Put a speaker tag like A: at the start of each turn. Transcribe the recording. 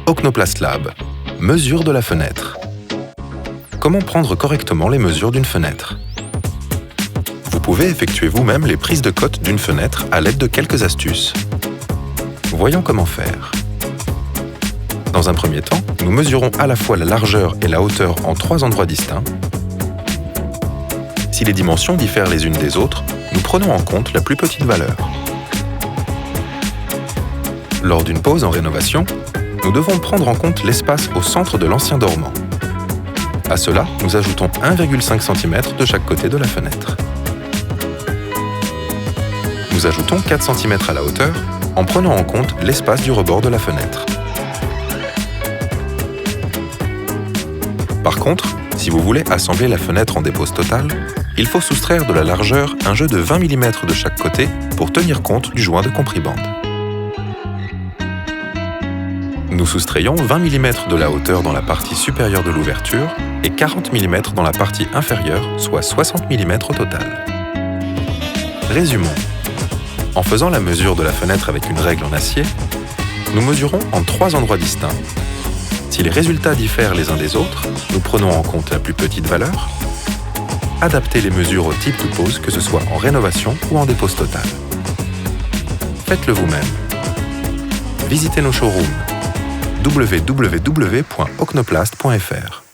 A: Ocnoplast Lab, mesure de la fenêtre. Comment prendre correctement les mesures d'une fenêtre? Vous pouvez effectuer vous-même les prises de cote d'une fenêtre à l'aide de quelques astuces. Voyons comment faire. Dans un premier temps, nous mesurons à la fois la largeur et la hauteur en 3 endroits distincts. Si les dimensions diffèrent les unes des autres, nous prenons en compte la plus petite valeur. Lors d'une pose en rénovation, nous devons prendre en compte l'espace au centre de l'ancien dormant. À cela, nous ajoutons 1,5 cm de chaque côté de la fenêtre. Nous ajoutons 4 cm à la hauteur en prenant en compte l'espace du rebord de la fenêtre. Par contre, si vous voulez assembler la fenêtre en dépose totale, il faut soustraire de la largeur un jeu de 20 mm de chaque côté pour tenir compte du joint de compribande. Nous soustrayons 20 mm de la hauteur dans la partie supérieure de l'ouverture et 40 mm dans la partie inférieure, soit 60 mm au total. Résumons. En faisant la mesure de la fenêtre avec une règle en acier, nous mesurons en 3 endroits distincts. Si les résultats diffèrent les uns des autres, nous prenons en compte la plus petite valeur. Adaptez les mesures au type de pose, que ce soit en rénovation ou en dépose totale. Faites-le vous-même. Visitez nos showrooms www.ocnoplast.fr